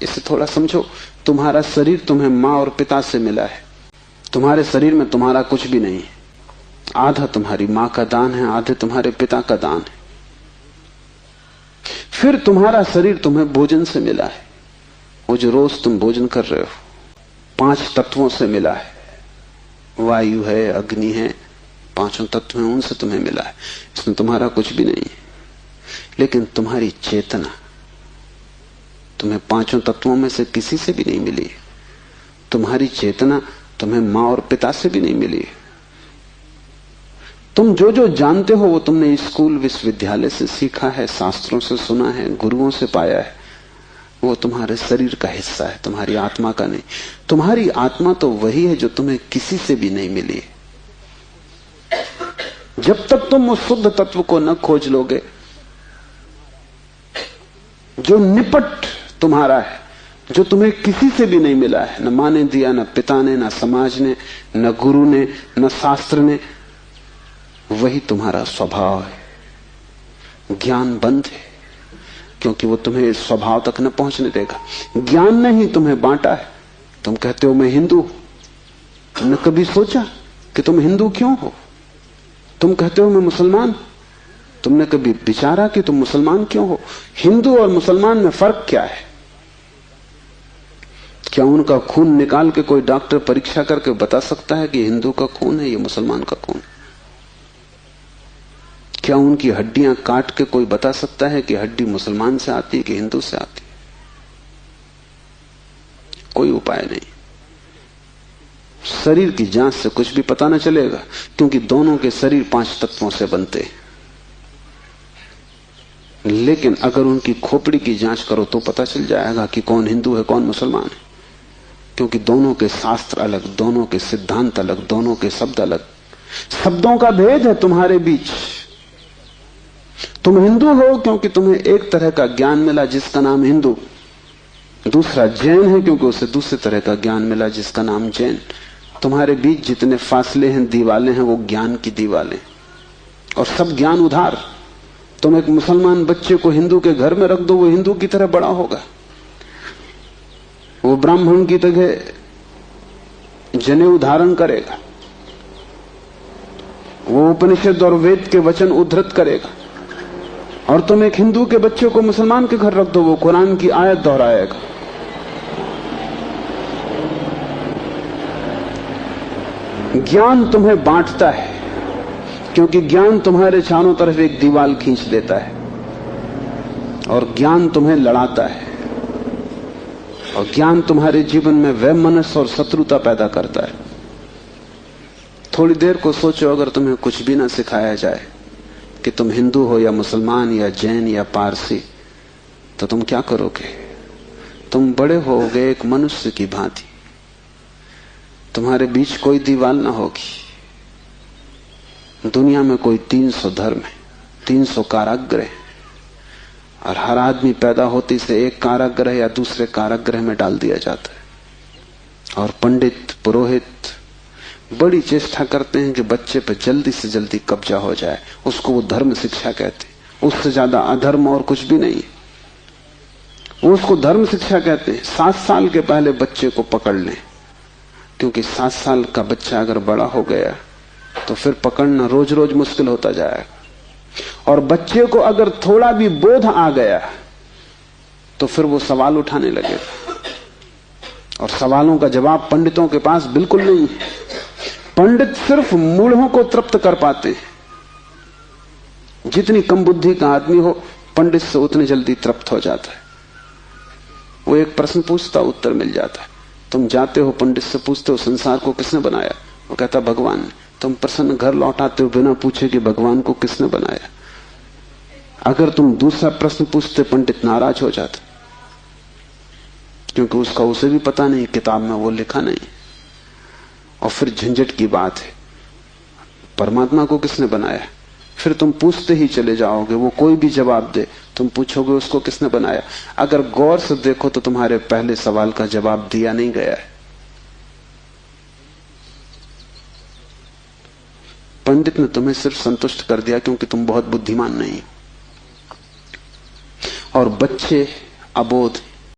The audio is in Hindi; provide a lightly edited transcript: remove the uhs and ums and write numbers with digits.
इसे थोड़ा समझो। तुम्हारा शरीर तुम्हें माँ और पिता से मिला है। तुम्हारे शरीर में तुम्हारा कुछ भी नहीं है। आधा तुम्हारी माँ का दान है, आधे तुम्हारे पिता का दान है। फिर तुम्हारा शरीर तुम्हें भोजन से मिला है। वो जो रोज तुम भोजन कर रहे हो, 5 तत्वों से मिला है। वायु है, अग्नि है, 5 तत्व हैं, उनसे तुम्हें मिला है। इसमें तुम्हारा कुछ भी नहीं है। लेकिन तुम्हारी चेतना तुम्हें 5 तत्वों में से किसी से भी नहीं मिली। तुम्हारी चेतना तुम्हें माँ और पिता से भी नहीं मिली। तुम जो जो जानते हो वो तुमने स्कूल विश्वविद्यालय से सीखा है, शास्त्रों से सुना है, गुरुओं से पाया है। वो तुम्हारे शरीर का हिस्सा है, तुम्हारी आत्मा का नहीं। तुम्हारी आत्मा तो वही है जो तुम्हें किसी से भी नहीं मिली। जब तक तुम उस शुद्ध तत्व को न खोज लोगे जो निपट तुम्हारा है, जो तुम्हें किसी से भी नहीं मिला है, न माँ ने दिया, न पिता ने, न समाज ने, न गुरु ने, न शास्त्र ने, वही तुम्हारा स्वभाव है। ज्ञान बंद है क्योंकि वो तुम्हें स्वभाव तक न पहुंचने देगा। ज्ञान ने ही तुम्हें बांटा है। तुम कहते हो मैं हिंदू हूं, तुमने कभी सोचा कि तुम हिंदू क्यों हो? तुम कहते हो मैं मुसलमान, तुमने कभी विचारा कि तुम मुसलमान क्यों हो? हिंदू और मुसलमान में फर्क क्या है? क्या उनका खून निकाल के कोई डॉक्टर परीक्षा करके बता सकता है कि हिंदू का खून है, ये मुसलमान का खून? क्या उनकी हड्डियां काट के कोई बता सकता है कि हड्डी मुसलमान से आती है कि हिंदू से आती है? कोई उपाय नहीं। शरीर की जांच से कुछ भी पता न चलेगा, क्योंकि दोनों के शरीर 5 तत्वों से बनते हैं। लेकिन अगर उनकी खोपड़ी की जांच करो तो पता चल जाएगा कि कौन हिंदू है, कौन मुसलमान है, क्योंकि दोनों के शास्त्र अलग, दोनों के सिद्धांत अलग, दोनों के शब्द अलग। शब्दों का भेद है तुम्हारे बीच। तुम हिंदू हो क्योंकि तुम्हें एक तरह का ज्ञान मिला जिसका नाम हिंदू, दूसरा जैन है क्योंकि उसे दूसरे तरह का ज्ञान मिला जिसका नाम जैन। तुम्हारे बीच जितने फासले हैं, दीवालें हैं, वो ज्ञान की दीवालें, और सब ज्ञान उधार। तुम एक मुसलमान बच्चे को हिंदू के घर में रख दो, वो हिंदू की तरह बड़ा होगा। वो ब्राह्मण की तरह जनेऊ धारण करेगा, वो उपनिषद और वेद के वचन उद्धृत करेगा। और तुम एक हिंदू के बच्चे को मुसलमान के घर रख दो, वो कुरान की आयत दोहराएगा। ज्ञान तुम्हें बांटता है क्योंकि ज्ञान तुम्हारे चारों तरफ एक दीवार खींच देता है, और ज्ञान तुम्हें लड़ाता है, और ज्ञान तुम्हारे जीवन में वैमनस्य और शत्रुता पैदा करता है। थोड़ी देर को सोचो, अगर तुम्हें कुछ भी ना सिखाया जाए कि तुम हिंदू हो या मुसलमान या जैन या पारसी, तो तुम क्या करोगे? तुम बड़े होगे एक मनुष्य की भांति। तुम्हारे बीच कोई दीवार ना होगी। दुनिया में कोई 300 धर्म है, 300 कारागृह है, और हर आदमी पैदा होते से एक कारागृह या दूसरे कारागृह में डाल दिया जाता है। और पंडित पुरोहित बड़ी चेष्टा करते हैं कि बच्चे पर जल्दी से जल्दी कब्जा हो जाए। उसको वो धर्म शिक्षा कहते हैं। उससे ज्यादा अधर्म और कुछ भी नहीं। वो उसको धर्म शिक्षा कहते हैं। 7 साल के पहले बच्चे को पकड़ लें, क्योंकि 7 साल का बच्चा अगर बड़ा हो गया तो फिर पकड़ना रोज रोज मुश्किल होता जाएगा। और बच्चे को अगर थोड़ा भी बोध आ गया तो फिर वो सवाल उठाने लगेगा, और सवालों का जवाब पंडितों के पास बिल्कुल नहीं है। पंडित सिर्फ मूढ़ों को तृप्त कर पाते हैं। जितनी कम बुद्धि का आदमी हो, पंडित से उतनी जल्दी तृप्त हो जाता है। वो एक प्रश्न पूछता, उत्तर मिल जाता है। तुम जाते हो पंडित से पूछते हो संसार को किसने बनाया, वो कहता भगवान ने। तुम प्रसन्न घर लौटाते हो बिना पूछे कि भगवान को किसने बनाया। अगर तुम दूसरा प्रश्न पूछते, पंडित नाराज हो जाते, क्योंकि उसका उसे भी पता नहीं, किताब में वो लिखा नहीं। और फिर झंझट की बात है, परमात्मा को किसने बनाया। फिर तुम पूछते ही चले जाओगे, वो कोई भी जवाब दे, तुम पूछोगे उसको किसने बनाया। अगर गौर से देखो तो तुम्हारे पहले सवाल का जवाब दिया नहीं गया है। पंडित ने तुम्हें सिर्फ संतुष्ट कर दिया क्योंकि तुम बहुत बुद्धिमान नहीं। और बच्चे अबोध